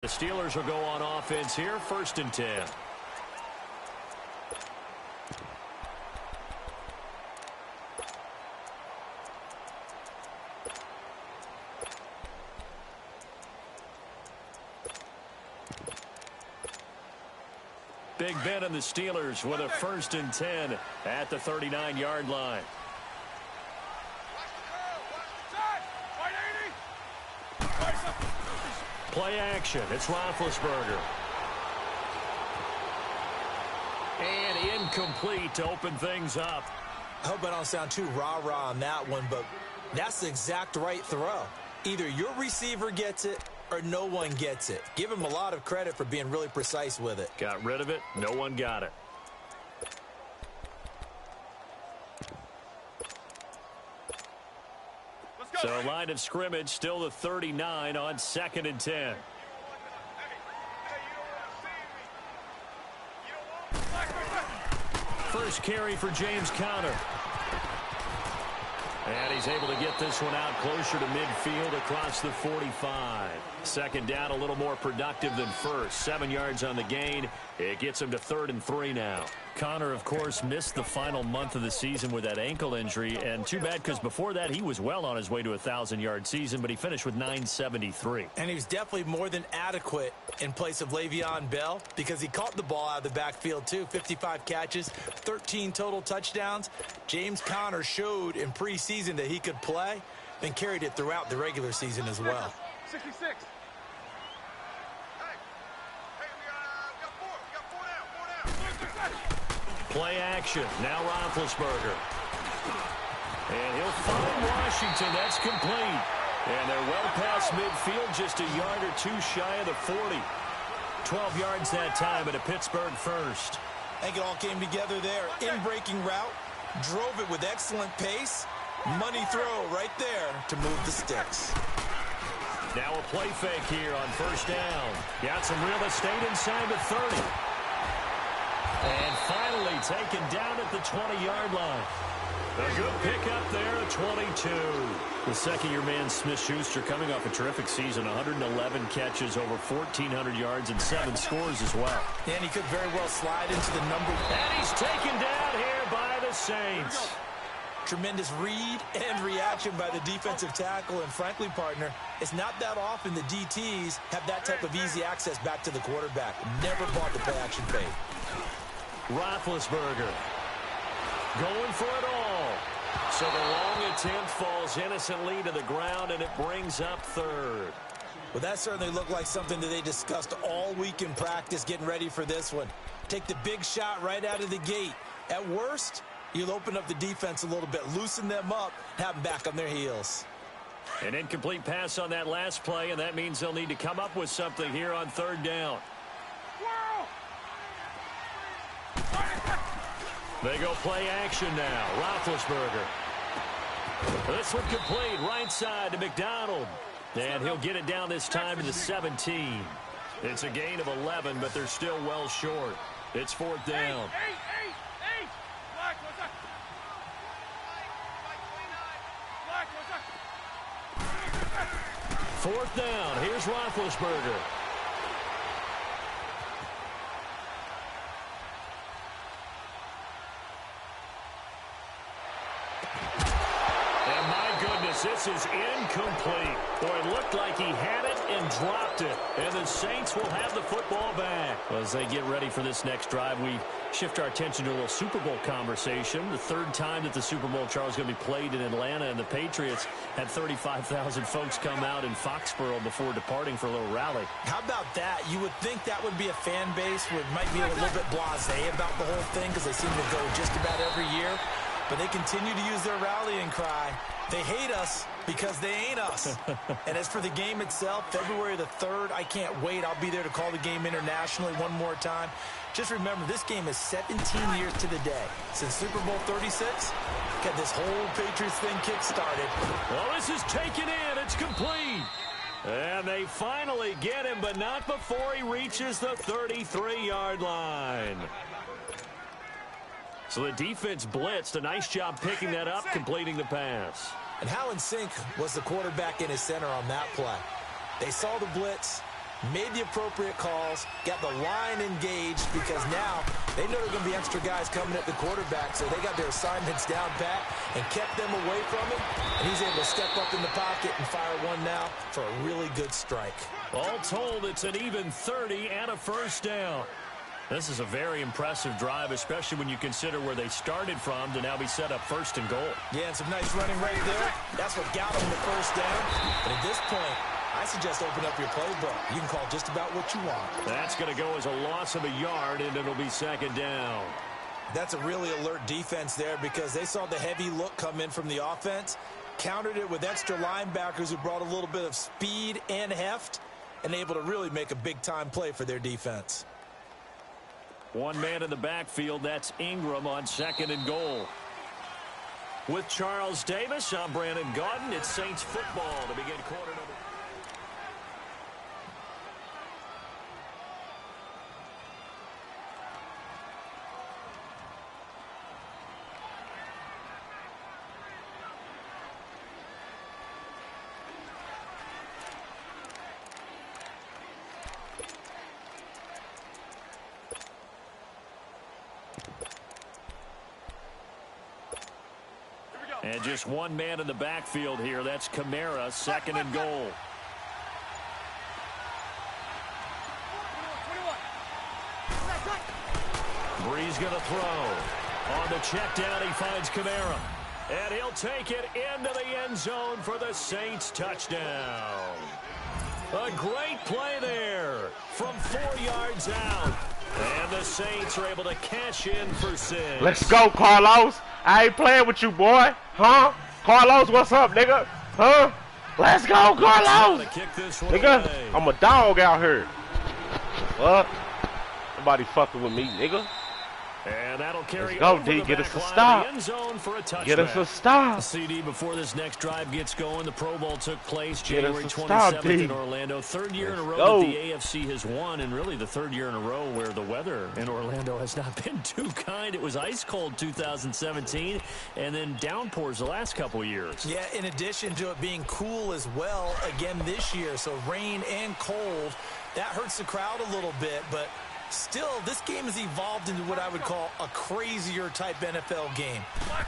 The Steelers will go on offense here, 1st and 10. Big Ben and the Steelers with a 1st and 10 at the 39-yard line. Play action. It's Roethlisberger. And incomplete to open things up. I hope I don't sound too rah-rah on that one, but that's the exact right throw. Either your receiver gets it or no one gets it. Give him a lot of credit for being really precise with it. Got rid of it. No one got it. So line of scrimmage, still the 39 on 2nd and 10. First carry for James Conner. And he's able to get this one out closer to midfield across the 45. 2nd down, a little more productive than first. 7 yards on the gain. It gets him to 3rd and 3 now. Conner, of course, missed the final month of the season with that ankle injury. And too bad because before that he was well on his way to a 1,000-yard season, but he finished with 973. And he was definitely more than adequate in place of Le'Veon Bell because he caught the ball out of the backfield too. 55 catches, 13 total touchdowns. James Conner showed in preseason that he could play, then carried it throughout the regular season as well. 66. Play action. Now Roethlisberger. And he'll find Washington. That's complete. And they're well past midfield, just a yard or two shy of the 40. 12 yards that time at a Pittsburgh first. I think it all came together there. In-breaking route. Drove it with excellent pace. Money throw right there to move the sticks. Now a play fake here on 1st down. Got some real estate inside the 30. And finally taken down at the 20-yard line. A good pickup there at 22. The second-year man, Smith-Schuster, coming off a terrific season. 111 catches, over 1,400 yards, and 7 scores as well. And he could very well slide into the number. And he's taken down here by the Saints. Tremendous read and reaction by the defensive tackle. And frankly, partner, it's not that often the DTs have that type of easy access back to the quarterback. Never bought the play-action fake. Roethlisberger going for it all. So the long attempt falls innocently to the ground, and it brings up 3rd. Well, that certainly looked like something that they discussed all week in practice, getting ready for this one. Take the big shot right out of the gate. At worst, you'll open up the defense a little bit, loosen them up, have them back on their heels. An incomplete pass on that last play, and that means they'll need to come up with something here on 3rd down. They go play action now. Roethlisberger. This one complete. Right side to McDonald. And he'll get it down this time to the 17. It's a gain of 11, but they're still well short. It's 4th down. 4th down. Here's Roethlisberger. This is incomplete. Boy, it looked like he had it and dropped it. And the Saints will have the football back. Well, as they get ready for this next drive, we shift our attention to a little Super Bowl conversation. The 3rd time that the Super Bowl, Charles, is going to be played in Atlanta, and the Patriots had 35,000 folks come out in Foxborough before departing for a little rally. How about that? You would think that would be a fan base where it might be a little bit blasé about the whole thing because they seem to go just about every year. But they continue to use their rallying cry. They hate us because they ain't us. And as for the game itself, February the 3rd, I can't wait. I'll be there to call the game internationally one more time. Just remember, this game is 17 years to the day. Since Super Bowl 36, got this whole Patriots thing kick-started. Well, this is taken in. It's complete. And they finally get him, but not before he reaches the 33-yard line. So the defense blitzed. A nice job picking that up, completing the pass. And how in sync was the quarterback and his center on that play? They saw the blitz, made the appropriate calls, got the line engaged, because now they know there are going to be extra guys coming at the quarterback, so they got their assignments down pat and kept them away from him, and he's able to step up in the pocket and fire one now for a really good strike. All told, it's an even 30 and a first down. This is a very impressive drive, especially when you consider where they started from to now be set up first and goal. Yeah, and some nice running right there. That's what got them the first down. But at this point, I suggest open up your playbook. You can call just about what you want. That's going to go as a loss of a yard, and it'll be second down. That's a really alert defense there because they saw the heavy look come in from the offense, countered it with extra linebackers who brought a little bit of speed and heft, and able to really make a big-time play for their defense. One man in the backfield, that's Ingram on second and goal. With Charles Davis, I'm Brandon Gaudin. It's Saints football to begin quarter number. And just one man in the backfield here. That's Kamara, second and goal. Breeze going to throw. On the check down, he finds Kamara. And he'll take it into the end zone for the Saints touchdown. A great play there from 4 yards out. And the Saints are able to cash in for 6. Let's go, Carlos. I ain't playing with you, boy. Huh? Carlos, what's up, nigga? Huh? Let's go, Carlos. Nigga, I'm a dog out here. What? Nobody fucking with me, nigga. And that'll carry. Let's go, D. Get us a stop. Get us a stop. CD before this next drive gets going. The Pro Bowl took place January 27th in Orlando. Third year in a row that the AFC has won, and really the third year in a row where the weather in Orlando has not been too kind. It was ice cold 2017, and then downpours the last couple years. Yeah, in addition to it being cool as well again this year, so rain and cold, that hurts the crowd a little bit, but still, this game has evolved into what I would call a crazier type NFL game.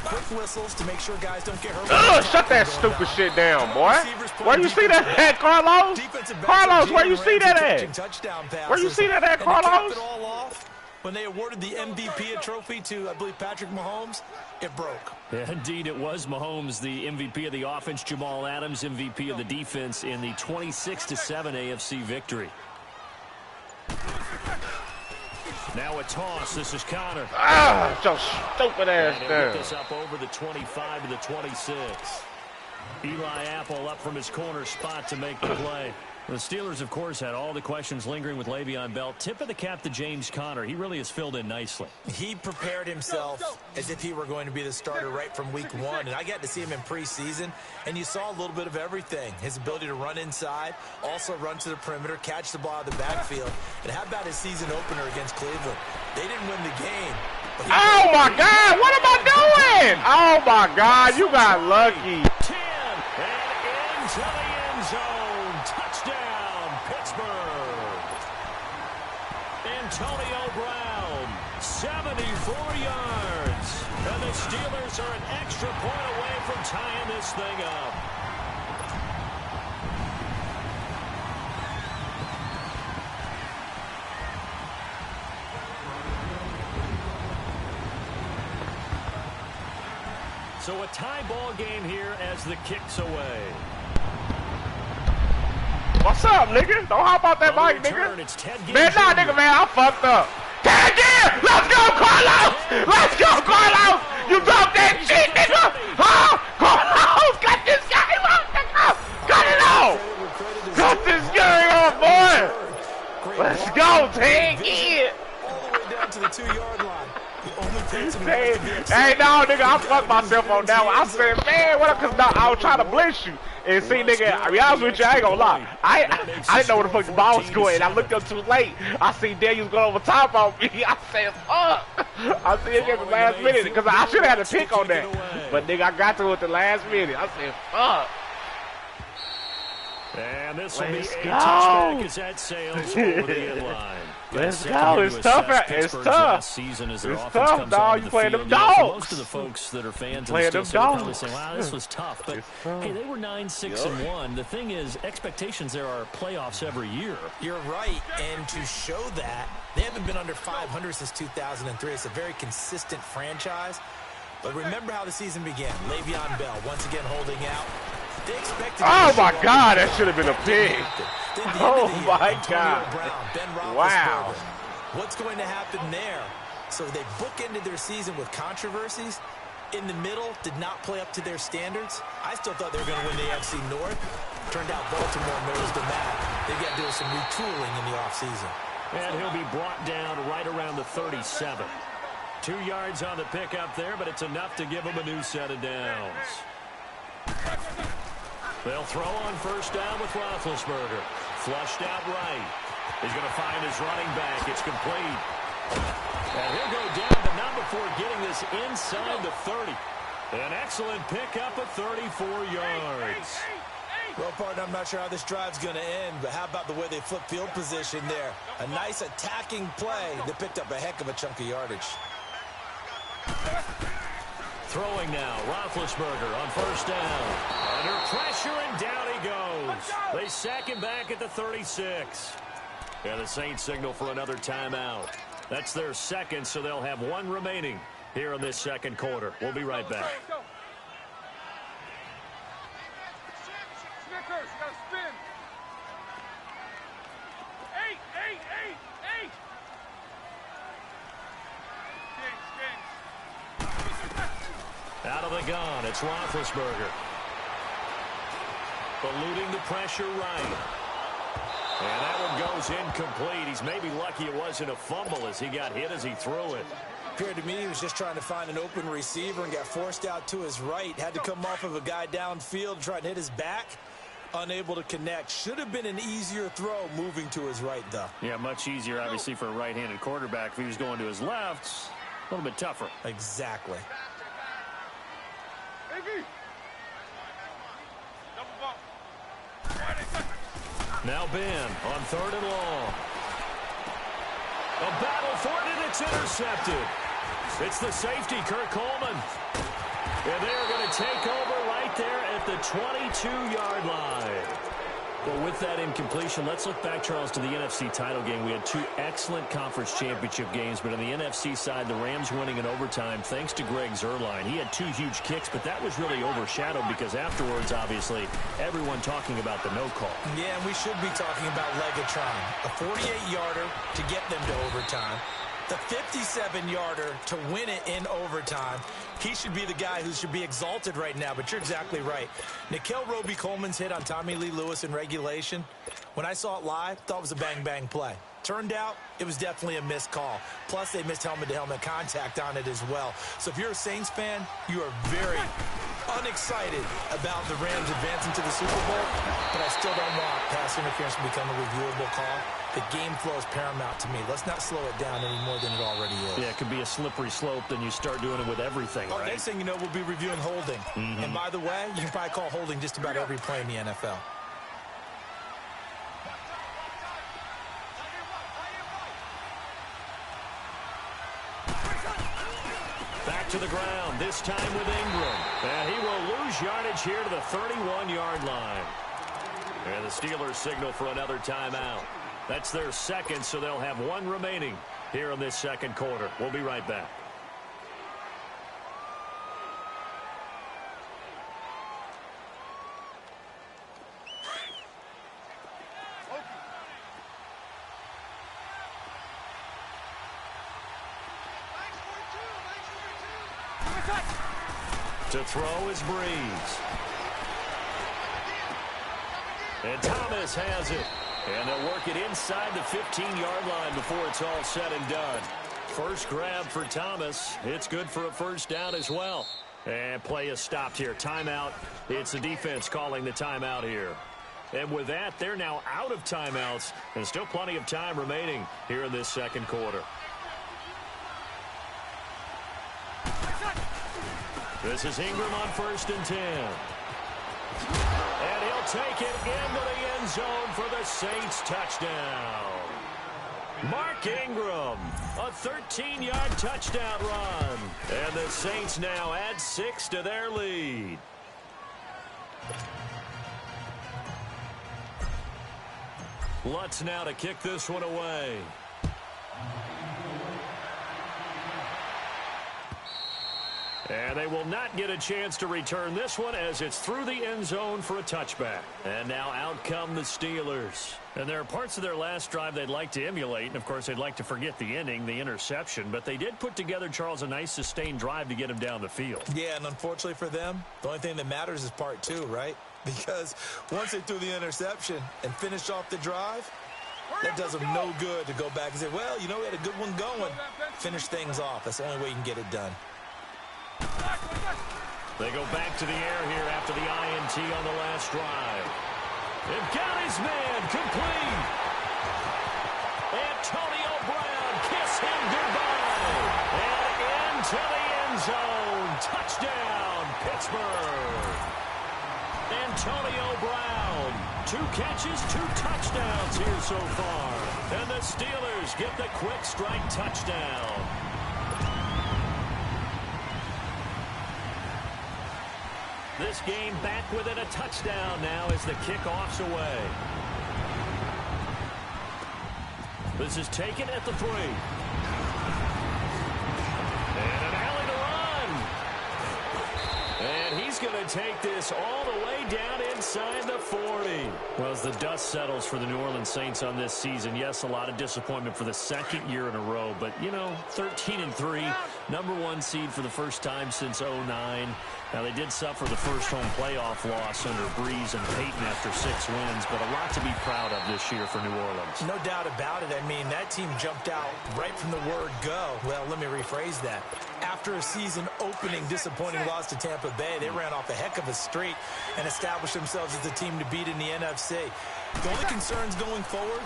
Quick whistles to make sure guys don't get hurt. Shut that stupid shit down, boy. Where you see that at, Carlos? Carlos, where you see that at? Where you see that at, Carlos? When they awarded the MVP trophy to, I believe, Patrick Mahomes, it broke. Yeah, indeed, it was Mahomes, the MVP of the offense. Jamal Adams, MVP of the defense in the 26-7 AFC victory. Now a toss. This is Connor. Ah, so stupid ass there. This up over the 25 to the 26. Eli Apple up from his corner spot to make the play. The Steelers, of course, had all the questions lingering with Le'Veon Bell. Tip of the cap to James Conner. He really has filled in nicely. He prepared himself as if he were going to be the starter right from week 1. And I got to see him in preseason, and you saw a little bit of everything. His ability to run inside, also run to the perimeter, catch the ball out of the backfield. And how about his season opener against Cleveland? They didn't win the game. Oh, my God. What am I doing? Oh, my God. You got lucky. 10 and into the end zone. Touchdown, Pittsburgh. Antonio Brown, 74 yards. And the Steelers are an extra point away from tying this thing up. So a tie ball game here as the kick's away. What's up, nigga? Don't hop out that bike, nigga. Man, nah, nigga, man, I fucked up. Tag in! Let's go, Carlos! Let's go, Carlos! You dropped that shit, nigga! Huh? Carlos, got this guy off, nigga! Cut it off! Cut this guy off, boy! Let's go, tag in! All the way down to the 2-yard line. Hey, no, nigga, I fucked myself on that one. I said, man, what? Cause no, I was trying to blitz you. And see, nigga, I'll be honest with you, I ain't gonna lie. I didn't know where the fuck the ball was going. I looked up too late. I see Daniels going over top on me. I said, fuck. I see it at the last minute because I should have had a pick on that. But nigga, I got to it at the last minute. I said, fuck. And this will be a touchback as that sails over the end line. Let's go. It's tough. It's tough. It's tough, dog. You playing them dogs. Most of the folks that are fans of the Steelers are probably saying, wow, this was tough. But, hey, they were 9-6-1. The thing is, expectations there are playoffs every year. You're right. And to show that, they haven't been under 500 since 2003. It's a very consistent franchise. But remember how the season began. Le'Veon Bell once again holding out. They expected. Oh my God, that should have been a pig. Oh my God. Wow. What's going to happen there? So they bookended their season with controversies. In the middle, did not play up to their standards. I still thought they were going to win the AFC North. Turned out Baltimore nosed them out. They've got to do some retooling in the offseason. And he'll be brought down right around the 37. 2 yards on the pickup there, but it's enough to give him a new set of downs. They'll throw on first down with Roethlisberger. Flushed out right. He's going to find his running back. It's complete. And he'll go down, but not before getting this inside the 30. An excellent pickup of 34 yards. Well, partner, I'm not sure how this drive's going to end, but how about the way they flip field position there? A nice attacking play that picked up a heck of a chunk of yardage. Throwing now, Roethlisberger on first down. Under pressure, and down he goes. They sack him back at the 36. And the Saints signal for another timeout. That's their second, so they'll have one remaining here in this second quarter. We'll be right back. Snickers, you gotta spin. 8. Out of the gun, it's Roethlisberger. Eluding the pressure right. And that one goes incomplete. He's maybe lucky it wasn't a fumble as he got hit as he threw it. Appeared to me he was just trying to find an open receiver and got forced out to his right. Had to come off of a guy downfield, try and hit his back. Unable to connect. Should have been an easier throw moving to his right, though. Yeah, much easier, obviously, for a right-handed quarterback. If he was going to his left, a little bit tougher. Exactly. Now Ben on third and long. A battle for it, and it's intercepted. It's the safety, Kirk Coleman. And they're going to take over right there at the 22-yard line. Well, with that incompletion, let's look back, Charles, to the NFC title game. We had 2 excellent conference championship games, but on the NFC side, the Rams winning in overtime thanks to Greg Zuerlein. He had 2 huge kicks, but that was really overshadowed because afterwards, obviously, everyone talking about the no call. Yeah, and we should be talking about Legatron. A 48-yarder to get them to overtime. The 57-yarder to win it in overtime. He should be the guy who should be exalted right now, but you're exactly right. Nickell Robey-Coleman's hit on Tommy Lee Lewis in regulation, when I saw it live, thought it was a bang-bang play. Turned out, it was definitely a missed call. Plus, they missed helmet-to-helmet contact on it as well. So if you're a Saints fan, you are very unexcited about the Rams advancing to the Super Bowl, but I still don't want pass interference to become a reviewable call. The game flow is paramount to me. Let's not slow it down any more than it already is. Yeah, it could be a slippery slope, then you start doing it with everything, right? Next thing you know, we'll be reviewing holding. And by the way, you can probably call holding just about every play in the NFL. Back to the ground, this time with Ingram. And he will lose yardage here to the 31-yard line. And the Steelers signal for another timeout. That's their second, so they'll have one remaining here in this second quarter. We'll be right back. To throw is Breeze. And Thomas has it. And they'll work it inside the 15-yard line before it's all said and done. First grab for Thomas. It's good for a first down as well. And play is stopped here. Timeout. It's the defense calling the timeout here. And with that, they're now out of timeouts. And still plenty of time remaining here in this second quarter. This is Ingram on 1st and 10. And he'll take it into the end zone for the Saints touchdown. Mark Ingram, a 13-yard touchdown run. And the Saints now add 6 to their lead. Lutz now to kick this one away. And they will not get a chance to return this one as it's through the end zone for a touchback. And now out come the Steelers. And there are parts of their last drive they'd like to emulate. And, of course, they'd like to forget the ending, the interception. But they did put together, Charles, a nice sustained drive to get him down the field. Yeah, and unfortunately for them, the only thing that matters is part 2, right? Because once they threw the interception and finished off the drive, that does them no good to go back and say, well, you know, we had a good one going. Finish things off. That's the only way you can get it done. They go back to the air here after the INT on the last drive. They've got his man complete. Antonio Brown, kiss him goodbye. And into the end zone. Touchdown, Pittsburgh. Antonio Brown, 2 catches, 2 touchdowns here so far. And the Steelers get the quick strike touchdown. This game back within a touchdown now as the kickoff's away. This is taken at the 3. And an alley to run. And he's going to take this all the way down inside the 40. Well, as the dust settles for the New Orleans Saints on this season, yes, a lot of disappointment for the 2nd year in a row. But, you know, 13-3, #1 seed for the first time since 2009. Now, they did suffer the first home playoff loss under Breeze and Peyton after 6 wins, but a lot to be proud of this year for New Orleans. No doubt about it. I mean, that team jumped out right from the word go. Well, let me rephrase that. After a season-opening disappointing loss to Tampa Bay, they ran off a heck of a streak and established themselves as the team to beat in the NFC. The only concerns going forward,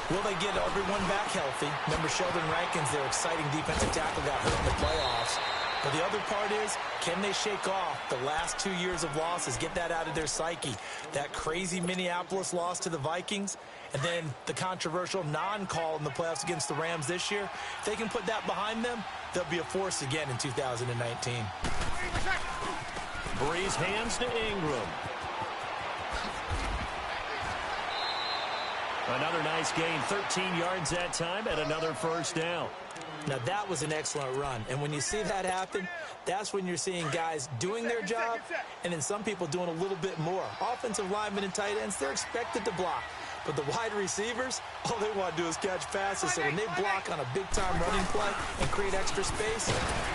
will they get everyone back healthy? Remember, Sheldon Rankins, their exciting defensive tackle, got hurt in the playoffs. But the other part is, can they shake off the last 2 years of losses, get that out of their psyche? That crazy Minneapolis loss to the Vikings, and then the controversial non-call in the playoffs against the Rams this year. If they can put that behind them, they'll be a force again in 2019. Breeze hands to Ingram. Another nice gain, 13 yards that time, and another first down. Now, that was an excellent run. And when you see that happen, that's when you're seeing guys doing their job and then some people doing a little bit more. Offensive linemen and tight ends, they're expected to block. But the wide receivers, all they want to do is catch passes. So when they block on a big-time running play and create extra space,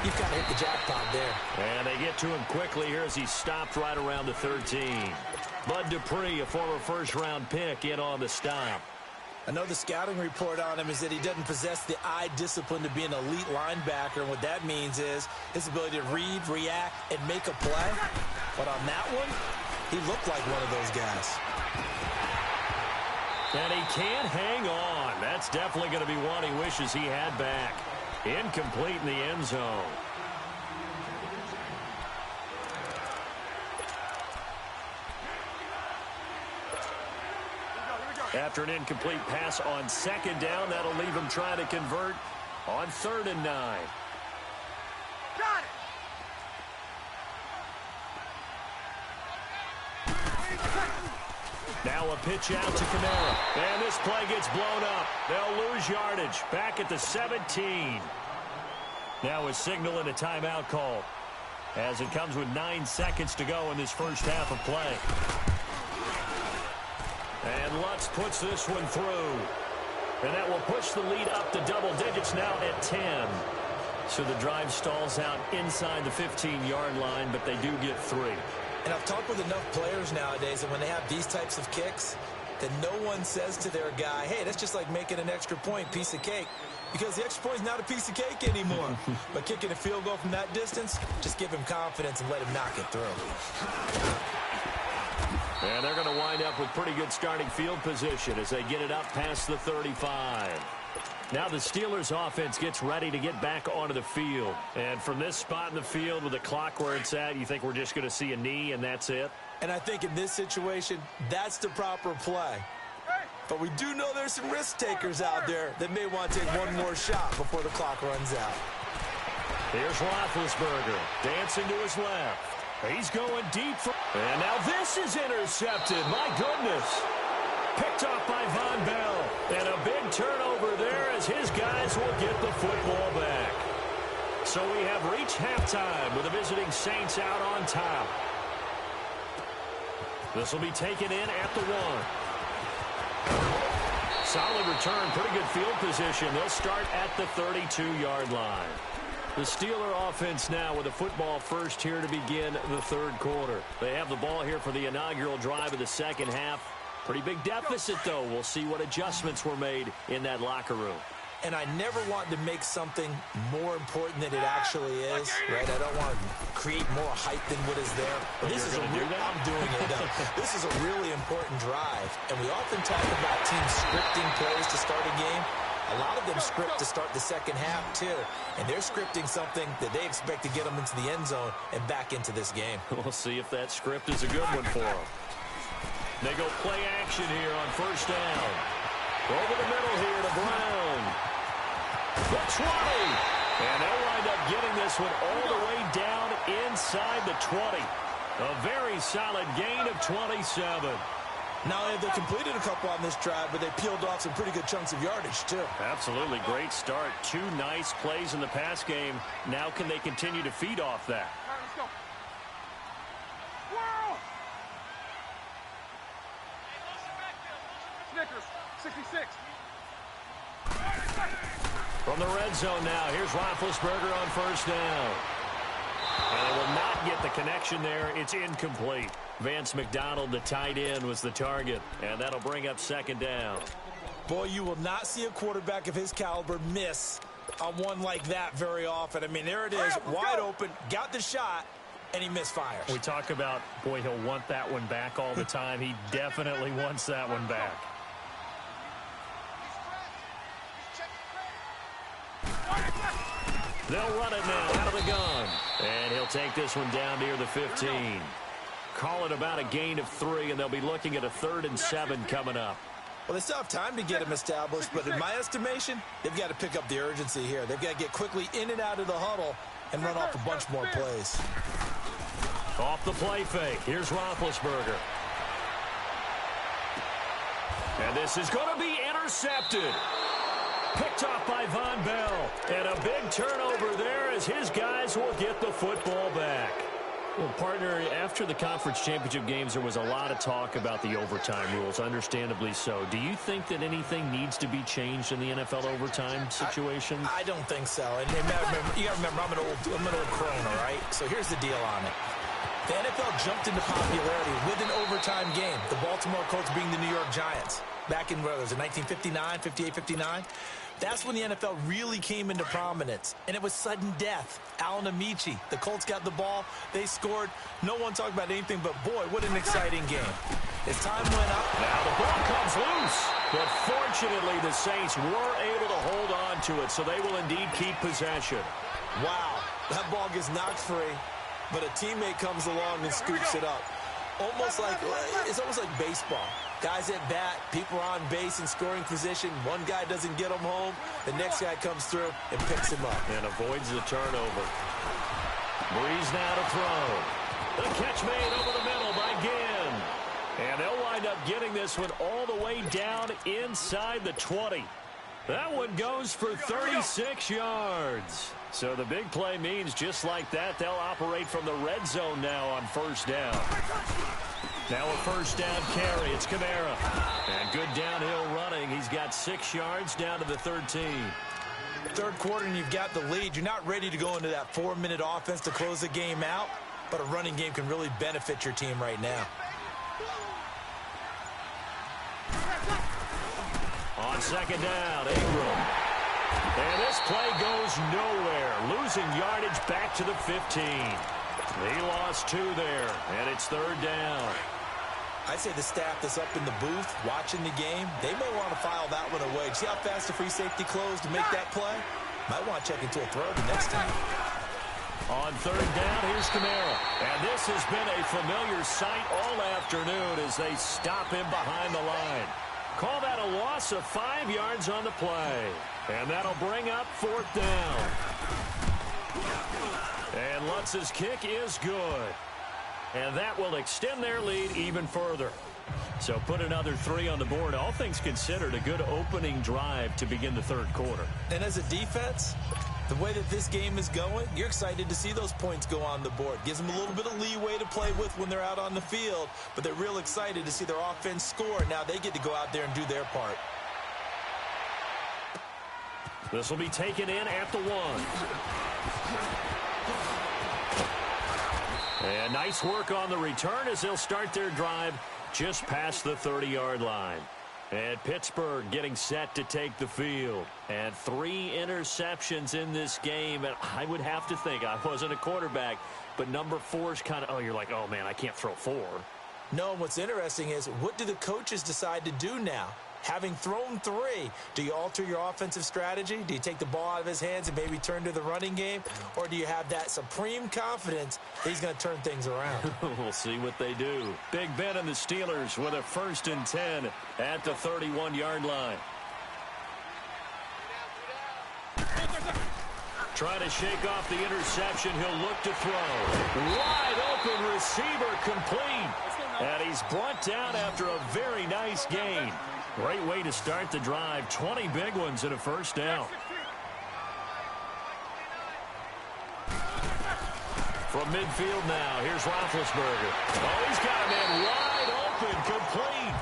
you've got to hit the jackpot there. And they get to him quickly here as he stopped right around the 13. Bud Dupree, a former first-round pick, in on the stop. I know the scouting report on him is that he doesn't possess the eye discipline to be an elite linebacker, and what that means is his ability to read, react, and make a play. But on that one, he looked like one of those guys. And he can't hang on. That's definitely going to be one he wishes he had back. Incomplete in the end zone. After an incomplete pass on 2nd down, that'll leave him trying to convert on 3rd and 9. Got it. Now a pitch out to Kamara. And this play gets blown up. They'll lose yardage. Back at the 17. Now a signal and a timeout call as it comes with 9 seconds to go in this first half of play. And Lutz puts this one through. And that will push the lead up to double digits now at 10. So the drive stalls out inside the 15-yard line, but they do get 3. And I've talked with enough players nowadays, and when they have these types of kicks, that no one says to their guy, hey, that's just like making an extra point, piece of cake. Because the extra point is not a piece of cake anymore. But kicking a field goal from that distance, just give him confidence and let him knock it through. And they're going to wind up with pretty good starting field position as they get it up past the 35. Now the Steelers offense gets ready to get back onto the field. And from this spot in the field with the clock where it's at, you think we're just going to see a knee and that's it? And I think in this situation, that's the proper play. But we do know there's some risk takers out there that may want to take one more shot before the clock runs out. Here's Roethlisberger dancing to his left. He's going deep. And now this is intercepted. My goodness. Picked off by Von Bell. And a big turnover there as his guys will get the football back. So we have reached halftime with the visiting Saints out on top. This will be taken in at the 1. Solid return, pretty good field position. They'll start at the 32-yard line. The Steeler offense now with the football first here to begin the third quarter. They have the ball here for the inaugural drive of the second half. Pretty big deficit, though. We'll see what adjustments were made in that locker room. And I never want to make something more important than it actually is, right? I don't want to create more hype than what is there. But this is I'm doing it. This is a really important drive. And we often talk about teams scripting plays to start a game. A lot of them script to start the second half, too. And they're scripting something that they expect to get them into the end zone and back into this game. We'll see if that script is a good one for them. They go play action here on first down. Over the middle here to Brown. The 20. And they'll wind up getting this one all the way down inside the 20. A very solid gain of 27. Now, they completed a couple on this drive, but they peeled off some pretty good chunks of yardage, too. Absolutely. Great start. 2 nice plays in the pass game. Now can they continue to feed off that? All right, let's go. Snickers, 66. From the red zone now, here's Roethlisberger on first down. And they will not get the connection there. It's incomplete. Vance McDonald, the tight end, was the target. And that'll bring up second down. Boy, you will not see a quarterback of his caliber miss on one like that very often. I mean, there it is, wide open, got the shot, and he misfires. We talk about, boy, he'll want that one back all the time. He definitely wants that one back. They'll run it now out of the gun. And he'll take this one down near the 15. Call it about a gain of 3, and they'll be looking at a 3rd and 7 coming up. Well, they still have time to get him established, but in my estimation, they've got to pick up the urgency here. They've got to get quickly in and out of the huddle and run off a bunch more plays. Off the play fake. Here's Roethlisberger. And this is going to be intercepted. Picked off by Von Bell. And a big turnover there as his guys will get the football back. Well, partner, after the conference championship games, there was a lot of talk about the overtime rules, understandably so. Do you think that anything needs to be changed in the NFL overtime situation? I don't think so. And you got to remember, I'm an old crone, all right? So here's the deal on it. The NFL jumped into popularity with an overtime game. The Baltimore Colts being the New York Giants. Back in, whether it was in 1959, 58, 59. That's when the NFL really came into prominence, and it was sudden death. Alan Amici, the Colts got the ball, they scored. No one talked about anything, but boy, what an exciting game. As time went up, now the ball comes loose, but fortunately the Saints were able to hold on to it, so they will indeed keep possession. Wow, that ball gets knocked free, but a teammate comes along and scoops it up. It's almost like baseball. Guys at bat, people are on base in scoring position. One guy doesn't get him home. The next guy comes through and picks him up. And avoids the turnover. Breeze now to throw. The catch made over the middle by Ginn. And they'll wind up getting this one all the way down inside the 20. That one goes for 36 yards. So the big play means just like that, they'll operate from the red zone now on first down. Now a first down carry. It's Kamara. And good downhill running. He's got 6 yards down to the 13. Third quarter and you've got the lead. You're not ready to go into that 4-minute offense to close the game out, but a running game can really benefit your team right now. On second down, Ingram. And this play goes nowhere. Losing yardage back to the 15. He lost 2 there, and it's third down. I'd say the staff that's up in the booth watching the game, they may want to file that one away. See how fast the free safety closed to make that play? Might want to check into a throw the next time. On third down, here's Kamara. And this has been a familiar sight all afternoon as they stop him behind the line. Call that a loss of 5 yards on the play. And that'll bring up fourth down. And Lutz's kick is good. And that will extend their lead even further. So put another 3 on the board. All things considered, a good opening drive to begin the third quarter. And as a defense, the way that this game is going, you're excited to see those points go on the board. Gives them a little bit of leeway to play with when they're out on the field, but they're real excited to see their offense score. Now they get to go out there and do their part. This will be taken in at the 1. And nice work on the return as they'll start their drive just past the 30-yard line. And Pittsburgh getting set to take the field. And 3 interceptions in this game. And I would have to think, I wasn't a quarterback, but number 4 is kind of, oh, you're like, oh, man, I can't throw 4. No, what's interesting is, what do the coaches decide to do now? Having thrown 3, do you alter your offensive strategy? Do you take the ball out of his hands and maybe turn to the running game? Or do you have that supreme confidence that he's going to turn things around? We'll see what they do. Big Ben and the Steelers with a 1st and 10 at the 31-yard line. Trying to shake off the interception. He'll look to throw. Wide open receiver complete. And he's brought down after a very nice gain. Great way to start the drive. 20 big ones and a 1st down. From midfield now, here's Roethlisberger. Oh, he's got a man wide open, complete.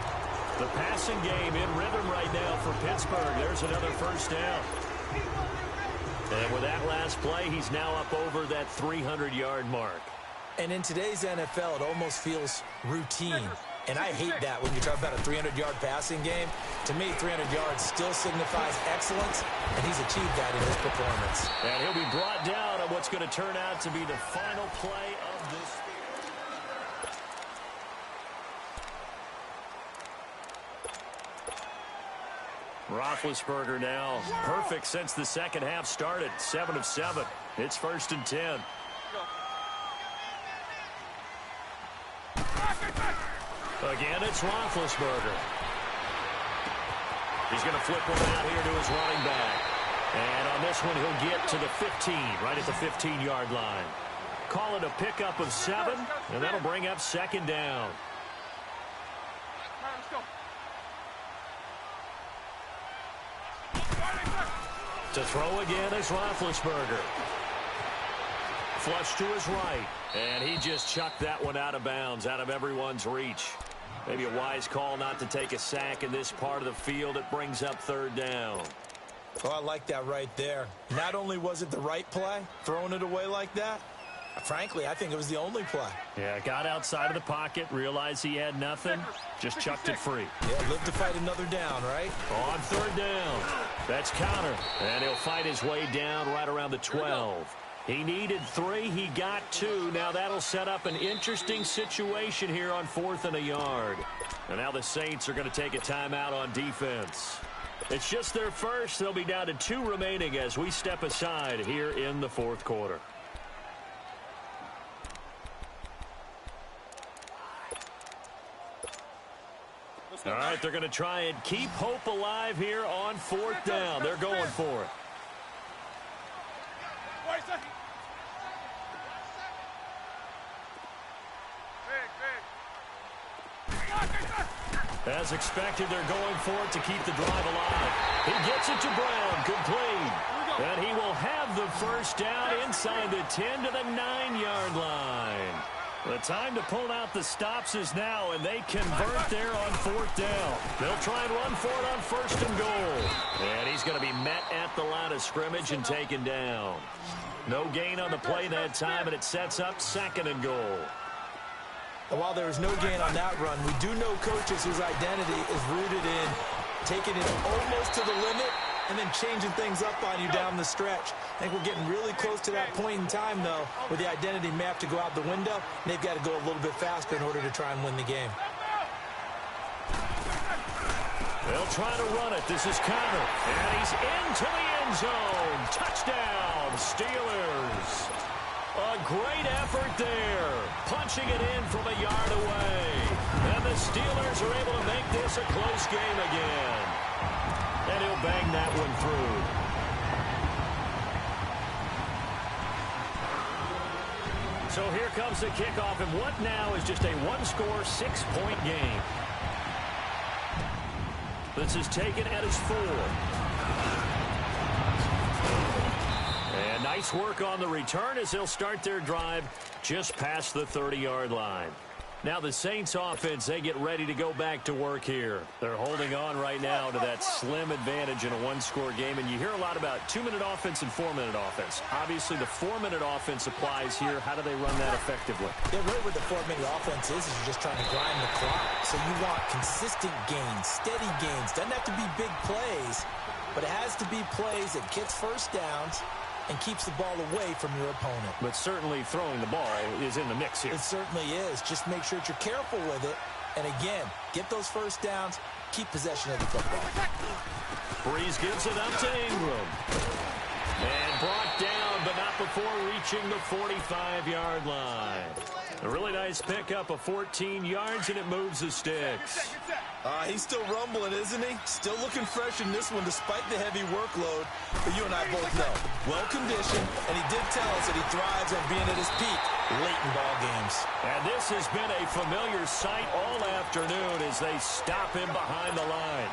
The passing game in rhythm right now for Pittsburgh. There's another 1st down. And with that last play, he's now up over that 300-yard mark. And in today's NFL, it almost feels routine. And I hate that when you talk about a 300-yard passing game. To me, 300 yards still signifies excellence, and he's achieved that in his performance. And he'll be brought down on what's going to turn out to be the final play of this. Roethlisberger now perfect since the second half started. 7 of 7. It's 1st and 10. Again, it's Roethlisberger. He's going to flip one out here to his running back. And on this one, he'll get to the 15, right at the 15-yard line. Call it a pickup of 7, and that'll bring up 2nd down. To throw again is Roethlisberger. Flush to his right. And he just chucked that one out of bounds, out of everyone's reach. Maybe a wise call not to take a sack in this part of the field. It brings up 3rd down. Oh, I like that right there. Not only was it the right play, throwing it away like that, frankly, I think it was the only play. Yeah, got outside of the pocket, realized he had nothing, just chucked it free. Yeah, live to fight another down, right? On 3rd down. That's counter. And he'll fight his way down right around the 12. He needed 3. He got 2. Now that'll set up an interesting situation here on 4th and a yard. And now the Saints are going to take a timeout on defense. It's just their first. They'll be down to 2 remaining as we step aside here in the 4th quarter. All right, they're going to try and keep hope alive here on 4th down. They're going for it. As expected, they're going for it to keep the drive alive. He gets it to Brown, complete. And he will have the 1st down inside the 10 to the 9-yard line. The time to pull out the stops is now, and they convert there on 4th down. They'll try and run for it on 1st and goal. And he's going to be met at the line of scrimmage and taken down. No gain on the play that time, and it sets up 2nd and goal. And while there is no gain on that run, we do know coaches whose identity is rooted in taking it almost to the limit and then changing things up on you down the stretch. I think we're getting really close to that point in time, though, where the identity may have to go out the window, and they've got to go a little bit faster in order to try and win the game. They'll try to run it. This is Connor, and he's into the end zone. Touchdown, Steelers. A great effort there. Punching it in from a yard away. And the Steelers are able to make this a close game again. And he'll bang that one through. So here comes the kickoff, and what now is just a one-score, 6-point game. This is taken at his 4. And nice work on the return as they'll start their drive just past the 30-yard line. Now the Saints offense, they get ready to go back to work here. They're holding on right now to that slim advantage in a one-score game, and you hear a lot about 2-minute offense and 4-minute offense. Obviously, the 4-minute offense applies here. How do they run that effectively? Yeah, really what the 4-minute offense is you're just trying to grind the clock. So you want consistent gains, steady gains. Doesn't have to be big plays, but it has to be plays that gets first downs and keeps the ball away from your opponent. But certainly throwing the ball is in the mix here. It certainly is. Just make sure that you're careful with it. And again, get those first downs, keep possession of the football. Breeze gives it up to Ingram. And brought down, but not before reaching the 45-yard line. A really nice pickup of 14 yards, and it moves the sticks. He's still rumbling, isn't he? Still looking fresh in this one despite the heavy workload. But you and I both know, well-conditioned, and he did tell us that he thrives on being at his peak late in ball games. And this has been a familiar sight all afternoon as they stop him behind the line.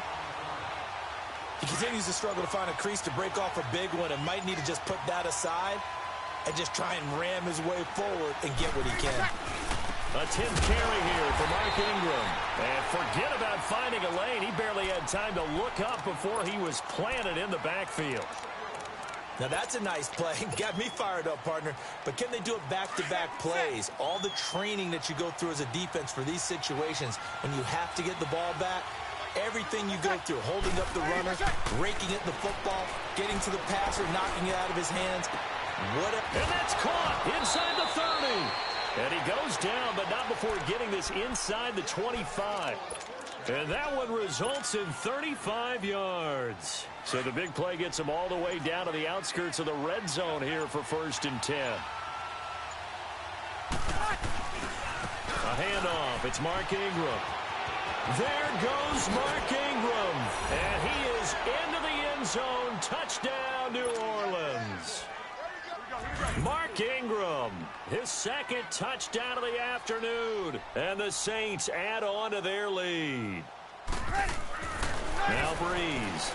He continues to struggle to find a crease to break off a big one and might need to just put that aside and just try and ram his way forward and get what he can. A 10th carry here for Mark Ingram. And forget about finding a lane. He barely had time to look up before he was planted in the backfield. Now that's a nice play. Got me fired up, partner. But can they do it back-to-back plays? All the training that you go through as a defense for these situations, when you have to get the ball back, everything you go through, holding up the runner, raking at the football, getting to the passer, knocking it out of his hands. And that's caught inside the 30. And he goes down, but not before getting this inside the 25. And that one results in 35 yards. So the big play gets him all the way down to the outskirts of the red zone here for 1st and 10. A handoff. It's Mark Ingram. There goes Mark Ingram. And he is into the end zone. Touchdown, New Orleans. Mark Ingram, his 2nd touchdown of the afternoon. And the Saints add on to their lead. Now Breeze.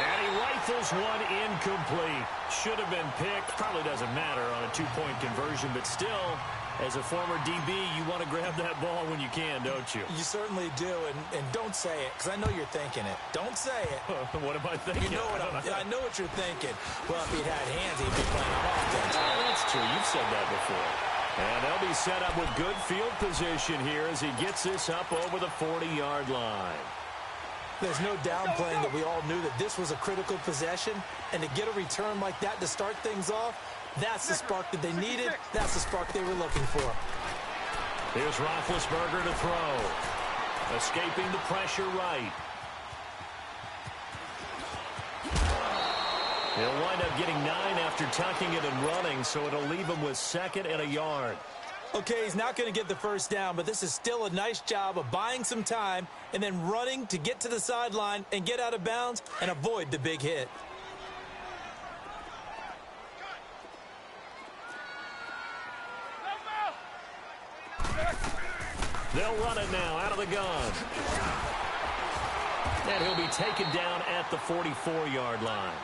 And he rifles one incomplete. Should have been picked. Probably doesn't matter on a 2-point conversion, but still, as a former DB, you want to grab that ball when you can, don't you? You certainly do, and don't say it, because I know you're thinking it. Don't say it. What am I thinking? You know I know what you're thinking. Well, if he'd had hands, he'd be playing offense. Oh, that's true. You've said that before. And they'll be set up with good field position here as he gets this up over the 40-yard line. There's no downplaying that we all knew that this was a critical possession, and to get a return like that to start things off, that's the spark that they needed. That's the spark they were looking for. Here's Roethlisberger to throw. Escaping the pressure right. He'll wind up getting 9 after tucking it and running, so it'll leave him with 2nd and a yard. Okay, he's not going to get the first down, but this is still a nice job of buying some time and then running to get to the sideline and get out of bounds and avoid the big hit. They'll run it now out of the gun. And he'll be taken down at the 44-yard line.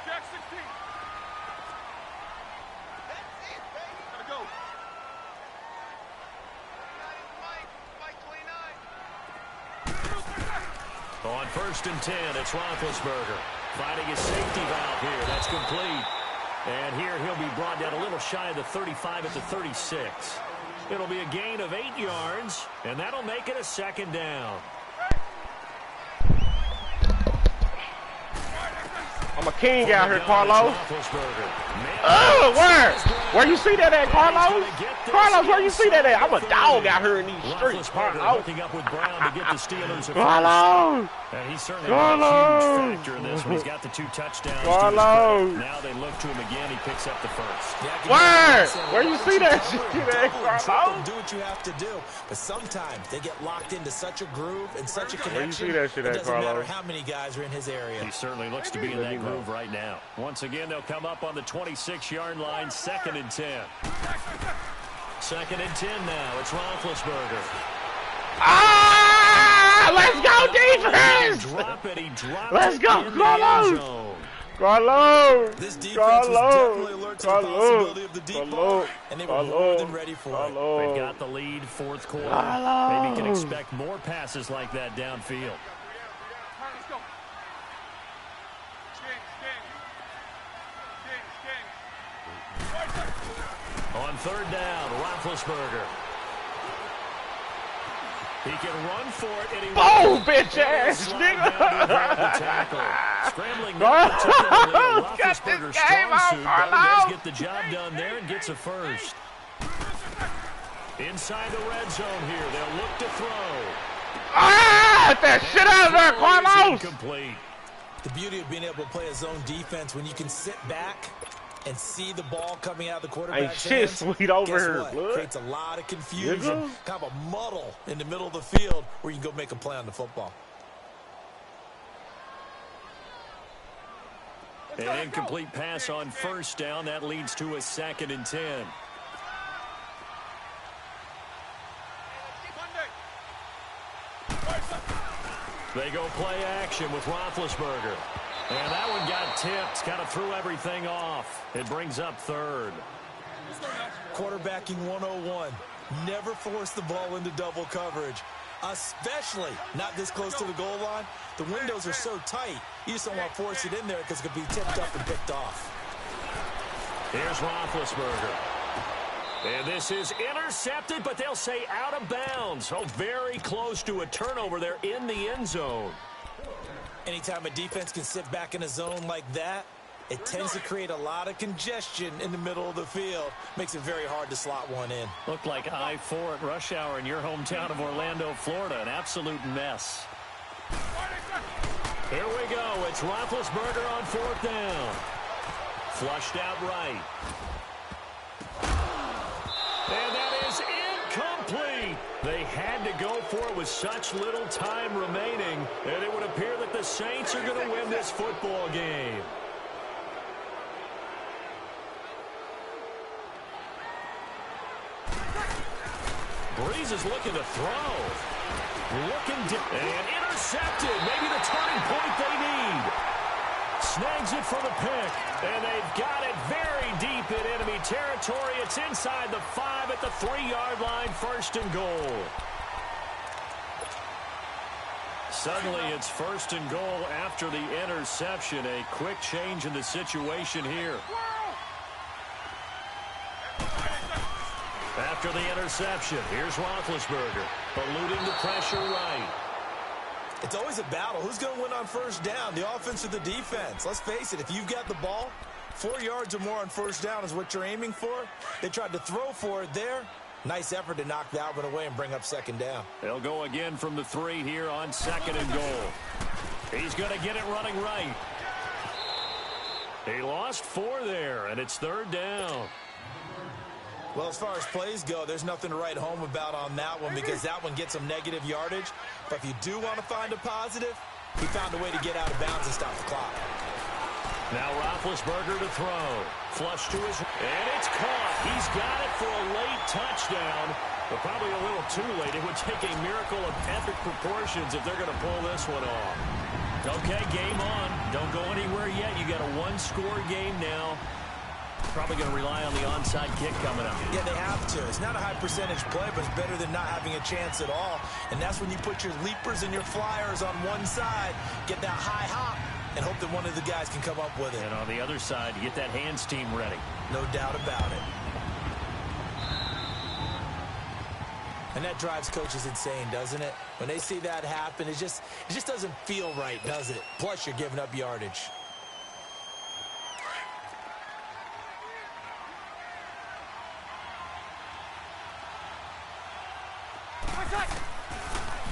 Jack 16. Gotta go. On 1st and 10, it's Roethlisberger. Finding his safety valve here. That's complete. And here he'll be brought down a little shy of the 35 at the 36. It'll be a gain of 8 yards, and that'll make it a 2nd down. I'm a king out here, Carlos. Where you see that at, Carlos? Carlos, where you see that at? I'm a dog out here in these streets, Carlos. Carlos. And he's certainly a huge factor in this when he's got the 2 touchdowns. Carlos. Now they look to him again. He picks up the first. Where you see that shit at, Carlos? Do what you have to do. But sometimes they get locked into such a groove and such a connection. Where you see that shit at, It doesn't matter Carlos? how many guys are in his area. He certainly looks to be in that groove right now. Once again, they'll come up on the 26-yard line, 2nd and 10. 2nd and 10 now. It's Roethlisberger. Let's go, defense! Let's go, Carlos! Carlos! This defense was definitely alert to the possibility of the deep ball, and they were more than ready for it. They've got the lead, 4th quarter. Maybe you can expect more passes like that downfield. On 3rd down, Roethlisberger. He can run for it, and he bitch ass, nigga! Scrambling now, particularly Roethlisberger's strong suit, but he does get the job done there and gets a first. Inside the red zone here, they'll look to throw. Get that shit out of there, Carlos! Incomplete. The beauty of being able to play a zone defense when you can sit back and see the ball coming out of the quarterback's hands. Sweet over here, blood. Creates a lot of confusion, kind of a muddle in the middle of the field where you can go make a play on the football. An incomplete pass on 1st down. That leads to a 2nd and 10. They go play action with Roethlisberger. And that one got tipped, kind of threw everything off. It brings up 3rd. Quarterbacking 101. Never force the ball into double coverage, especially not this close to the goal line. The windows are so tight, you just don't want to force it in there because it could be tipped up and picked off. Here's Roethlisberger. And this is intercepted, but they'll say out of bounds. So very close to a turnover there in the end zone. Anytime a defense can sit back in a zone like that, it tends to create a lot of congestion in the middle of the field. Makes it very hard to slot one in. Looked like I-4 at rush hour in your hometown of Orlando, Florida. An absolute mess. Here we go. It's Roethlisberger on 4th down. Flushed out right. And that is incomplete. They had to go for it with such little time remaining, and it would appear that the Saints are going to win this football game. Breeze is looking to throw. And intercepted. Maybe the turning point they need. Snags it for the pick. And they've got it very deep in enemy territory. It's inside the 5 at the 3-yard line. 1st and goal. Suddenly it's 1st and goal after the interception. A quick change in the situation here. After the interception, here's Roethlisberger, eluding the pressure right. It's always a battle. Who's going to win on 1st down, the offense or the defense? Let's face it, if you've got the ball, 4 yards or more on 1st down is what you're aiming for. They tried to throw for it there. Nice effort to knock that one away and bring up 2nd down. They'll go again from the 3 here on 2nd and goal. He's going to get it running right. He lost 4 there, and it's 3rd down. Well, as far as plays go, there's nothing to write home about on that one because that one gets some negative yardage. But if you do want to find a positive, he found a way to get out of bounds and stop the clock. Now Roethlisberger to throw. Flush to his... And it's caught. He's got it for a late touchdown. But probably a little too late. It would take a miracle of epic proportions if they're going to pull this one off. Okay, game on. Don't go anywhere yet. You got a 1-score game now. Probably going to rely on the onside kick coming up. Yeah, they have to. It's not a high percentage play, but it's better than not having a chance at all. And that's when you put your leapers and your flyers on one side, get that high hop, and hope that one of the guys can come up with it. And on the other side, you get that hands team ready. No doubt about it. And that drives coaches insane, doesn't it? When they see that happen, it just doesn't feel right, does it? Plus, you're giving up yardage.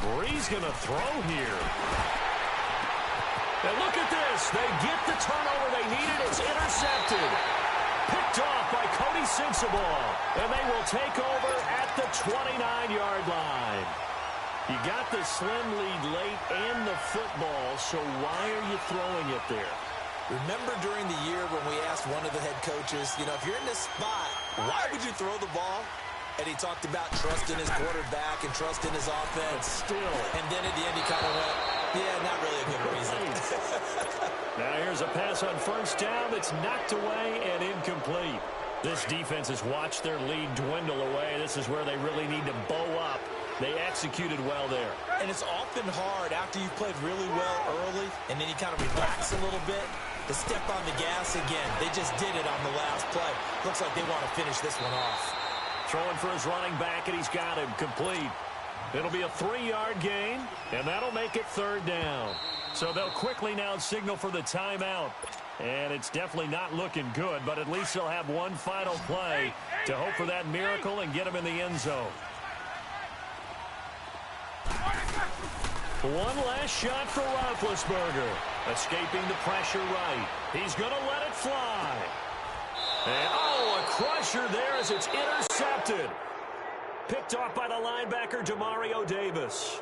Bree's going to throw here. And look at this. They get the turnover they needed. It's intercepted. Picked off by Cody Sensabaugh. And they will take over at the 29-yard line. You got the slim lead late and the football, so why are you throwing it there? Remember during the year when we asked one of the head coaches, you know, if you're in this spot, why would you throw the ball? And he talked about trust in his quarterback and trust in his offense. But still. And then at the end he kind of went, yeah, not really a good reason. Now here's a pass on first down that's knocked away and incomplete. This defense has watched their lead dwindle away. This is where they really need to bow up. They executed well there. And it's often hard after you've played really well early and then you kind of relax a little bit to step on the gas again. They just did it on the last play. Looks like they want to finish this one off. Throwing for his running back, and he's got him complete. It'll be a 3-yard gain, and that'll make it third down. So they'll quickly now signal for the timeout. And it's definitely not looking good, but at least they'll have one final play to hope for that miracle and get him in the end zone. One last shot for Roethlisberger. Escaping the pressure right. He's going to let it fly. And, oh, a crusher there as it's intercepted. Picked off by the linebacker, Demario Davis.